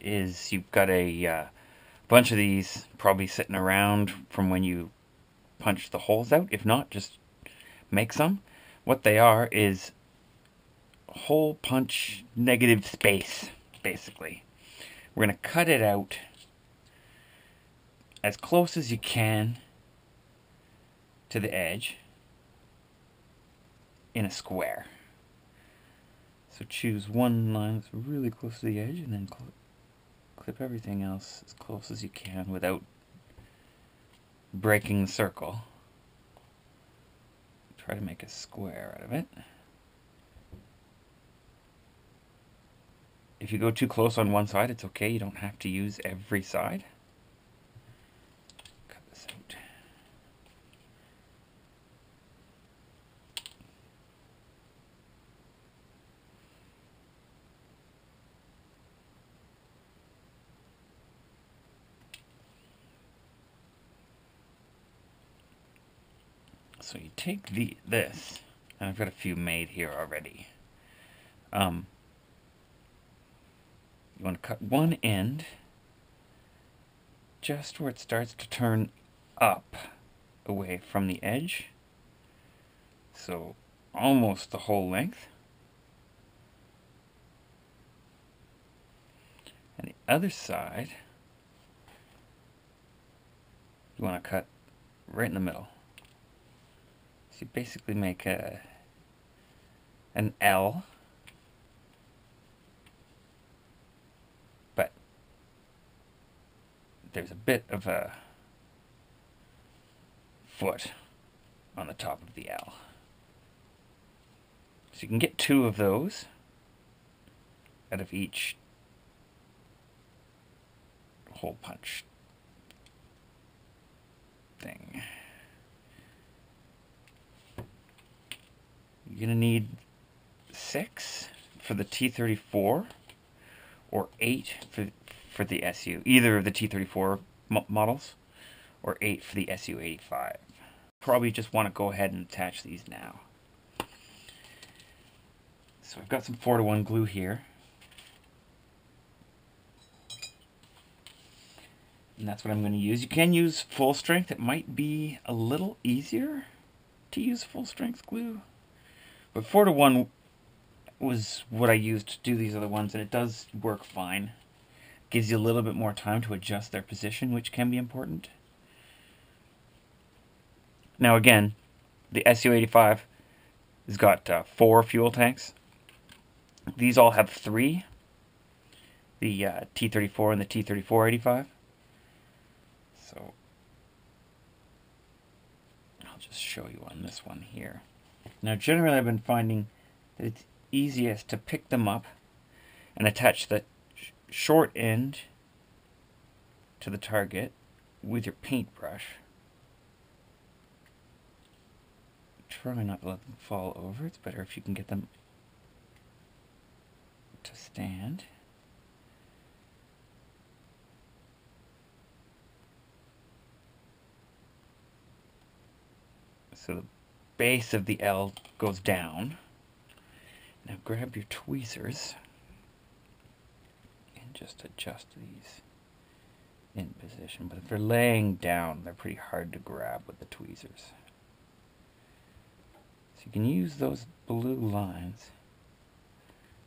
is you've got a bunch of these probably sitting around from when you punch the holes out. If not, just make some. What they are is hole punch negative space, basically. We're going to cut it out as close as you can to the edge in a square. So choose one line that's really close to the edge and then clip everything else as close as you can without breaking the circle. Try to make a square out of it. If you go too close on one side, it's okay. You don't have to use every side. Cut this out. So you take this, and I've got a few made here already. You want to cut one end just where it starts to turn up away from the edge. So almost the whole length. And the other side, you want to cut right in the middle. So you basically make an L. But there's a bit of a foot on the top of the L. So you can get two of those out of each hole punch thing. You're gonna need 6 for the T-34 or 8 for the SU, either of the T-34 models, or 8 for the SU-85. Probably just want to go ahead and attach these now. So I've got some 4-to-1 glue here. And that's what I'm going to use. You can use full strength. It might be a little easier to use full strength glue. But 4-to-1 was what I used to do these other ones, and it does work fine. Gives you a little bit more time to adjust their position, which can be important. Now again, the SU-85 has got 4 fuel tanks. These all have 3. The T-34 and the T-34-85. So I'll just show you on this one here. Now generally I've been finding that it's easiest to pick them up and attach the short end to the target with your paintbrush. Try not to let them fall over. It's better if you can get them to stand. So the base of the L goes down. Now grab your tweezers and just adjust these in position. But if they're laying down, they're pretty hard to grab with the tweezers. So you can use those blue lines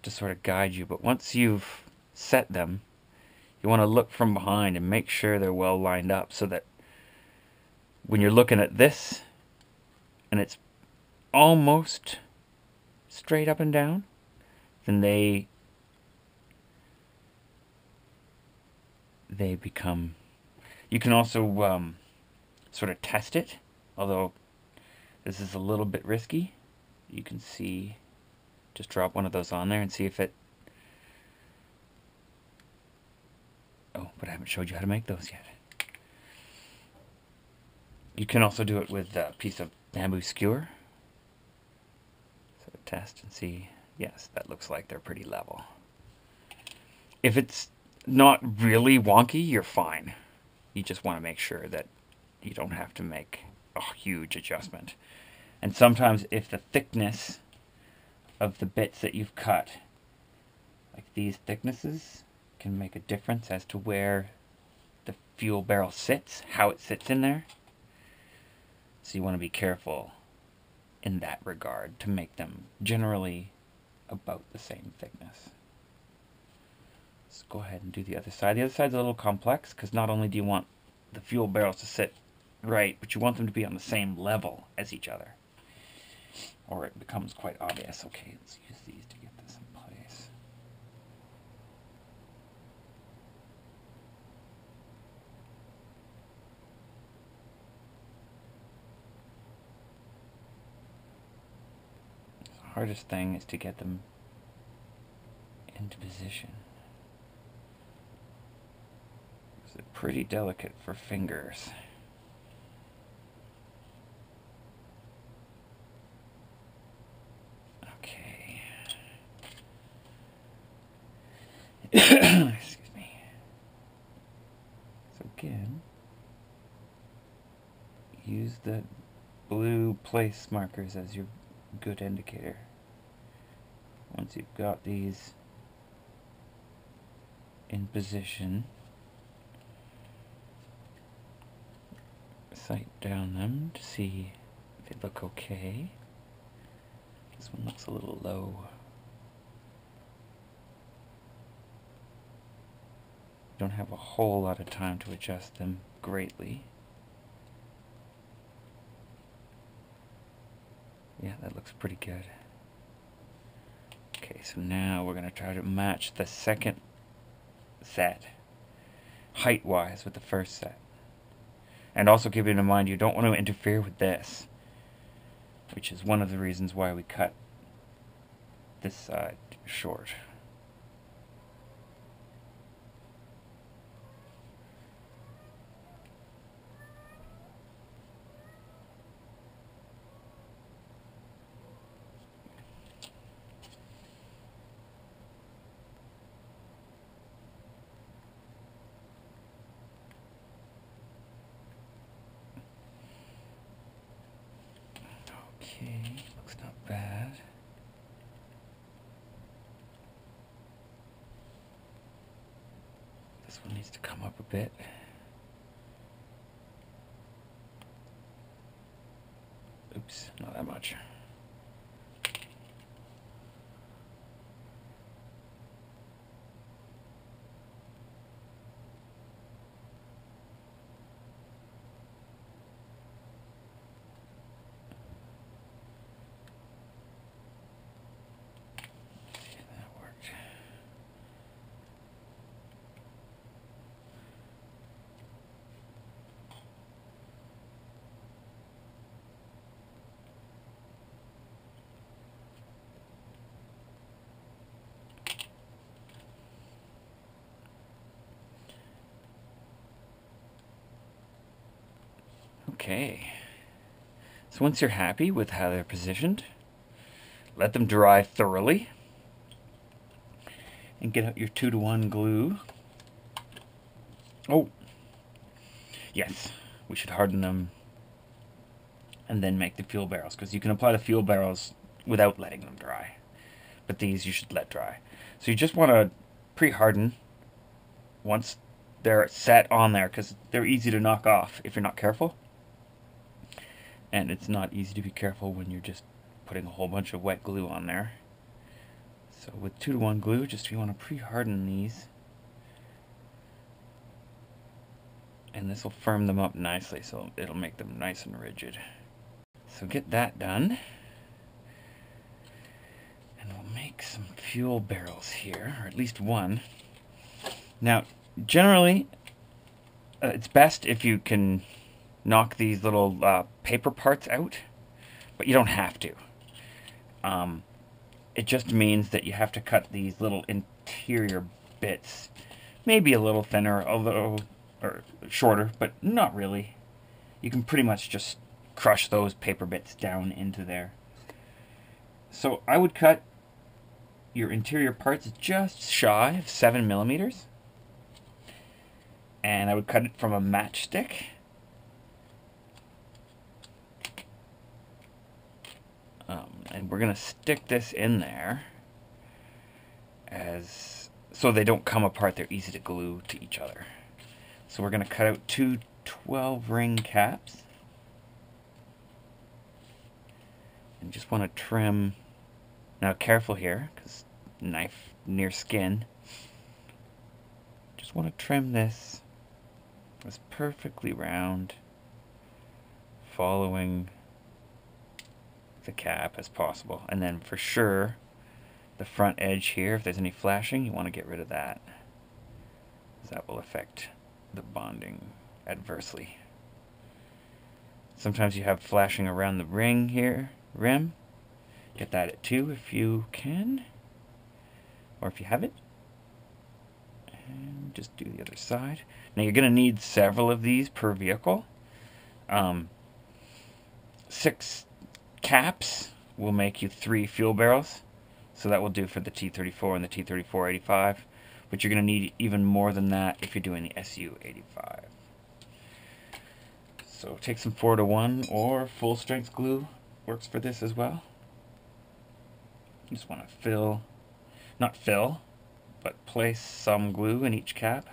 to sort of guide you. But once you've set them, you want to look from behind and make sure they're well lined up so that when you're looking at this and it's almost straight up and down, then they become... You can also sort of test it, although this is a little bit risky. You can see, just drop one of those on there and see if it... Oh, but I haven't showed you how to make those yet. You can also do it with a piece of bamboo skewer. So test and see, yes, that looks like they're pretty level. If it's not really wonky, you're fine. You just want to make sure that you don't have to make a huge adjustment. And sometimes if the thickness of the bits that you've cut, like these thicknesses, can make a difference as to where the fuel barrel sits, how it sits in there. So you want to be careful in that regard to make them generally about the same thickness. Let's go ahead and do the other side. The other side's a little complex because not only do you want the fuel barrels to sit right, but you want them to be on the same level as each other, or it becomes quite obvious. Okay, let's use these to get this in place. The hardest thing is to get them into position. It's pretty delicate for fingers. Okay. Excuse me. So again, use the blue place markers as your good indicator. Once you've got these in position, sight down them to see if they look okay. This one looks a little low. Don't have a whole lot of time to adjust them greatly. Yeah, that looks pretty good. Okay, so now we're going to try to match the second set height-wise with the first set. And also keeping in mind you don't want to interfere with this, which is one of the reasons why we cut this side short. Okay, looks not bad. This one needs to come up a bit. Oops, not that much. Okay, so once you're happy with how they're positioned, let them dry thoroughly and get out your 2-to-1 glue. Oh, yes, we should harden them and then make the fuel barrels, because you can apply the fuel barrels without letting them dry, but these you should let dry. So you just want to pre-harden once they're set on there, because they're easy to knock off if you're not careful. And it's not easy to be careful when you're just putting a whole bunch of wet glue on there. So with 2-to-1 glue, just you want to pre-harden these. And this will firm them up nicely, so it'll make them nice and rigid. So get that done. And we'll make some fuel barrels here, or at least one. Now, generally, it's best if you can knock these little paper parts out, but you don't have to. It just means that you have to cut these little interior bits, maybe a little thinner, although, or shorter, but not really. You can pretty much just crush those paper bits down into there. So I would cut your interior parts just shy of 7 millimeters, and I would cut it from a matchstick. And we're going to stick this in there as so they don't come apart, they're easy to glue to each other. So we're going to cut out two 12-ring caps. And just want to trim. Now careful here, because knife near skin. Just want to trim this as perfectly round, following the cap as possible. And then for sure, the front edge here, if there's any flashing, you want to get rid of that, because that will affect the bonding adversely. Sometimes you have flashing around the ring here, rim. Get that at 2 if you can, or if you have it. And just do the other side. Now you're going to need several of these per vehicle. 6 caps will make you 3 fuel barrels. So that will do for the T-34 and the T-34-85. But you're going to need even more than that if you're doing the SU-85. So take some 4-to-1 or full strength glue works for this as well. You just want to fill, not fill, but place some glue in each cap.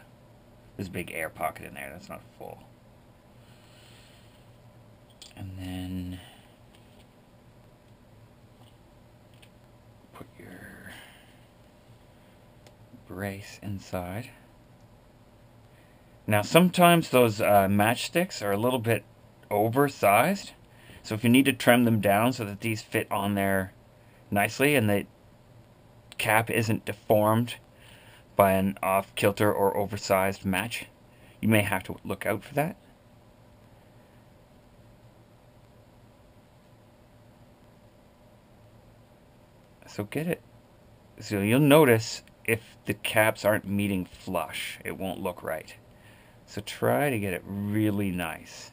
There's a big air pocket in there, that's not full. And then put your brace inside. Now sometimes those matchsticks are a little bit oversized, so if you need to trim them down so that these fit on there nicely and the cap isn't deformed by an off-kilter or oversized match, you may have to look out for that. So get it. So you'll notice if the caps aren't meeting flush, it won't look right. So try to get it really nice.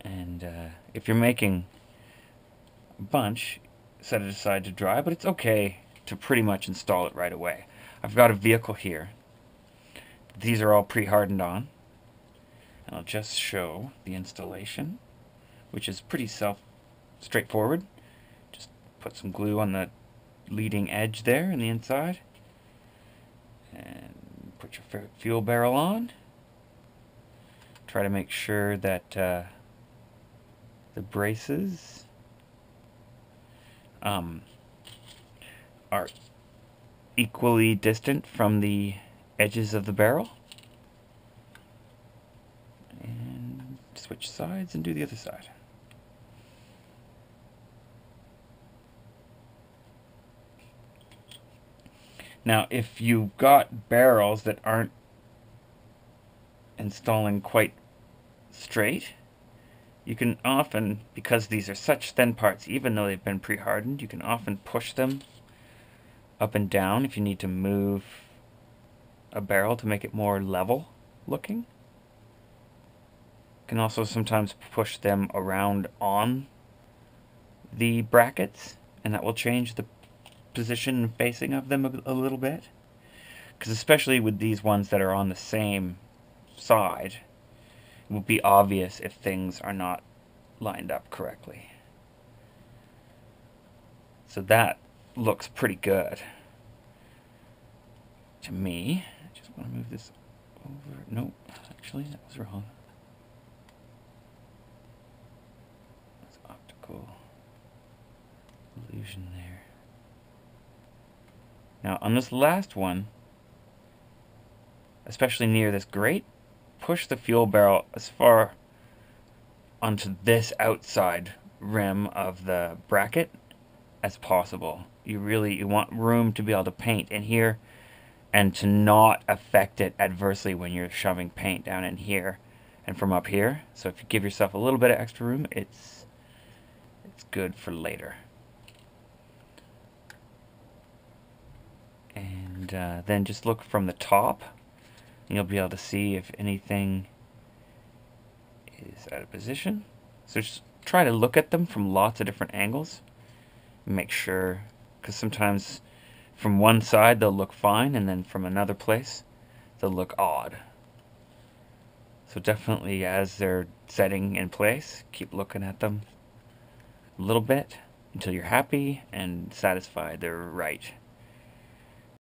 And if you're making a bunch, set it aside to dry, but it's okay to pretty much install it right away. I've got a vehicle here. These are all pre-hardened on. And I'll just show the installation, which is pretty straightforward. Just put some glue on the leading edge there in the inside. And put your fuel barrel on. Try to make sure that the braces are equally distant from the edges of the barrel. And switch sides and do the other side. Now if you've got barrels that aren't installing quite straight, you can often, because these are such thin parts, even though they've been pre-hardened, you can often push them up and down if you need to move a barrel to make it more level looking. You can also sometimes push them around on the brackets, and that will change the position and facing of them a little bit. Because especially with these ones that are on the same side, it will be obvious if things are not lined up correctly. So that looks pretty good to me. I just want to move this over. Nope, actually that was wrong. That's optical illusion there. Now on this last one, especially near this grate, push the fuel barrel as far onto this outside rim of the bracket as possible. You want room to be able to paint in here and to not affect it adversely when you're shoving paint down in here and from up here. So if you give yourself a little bit of extra room, it's good for later. And then just look from the top. You'll be able to see if anything is out of position. So just try to look at them from lots of different angles. Make sure, because sometimes from one side they'll look fine, and then from another place they'll look odd. So definitely as they're setting in place, keep looking at them a little bit until you're happy and satisfied they're right.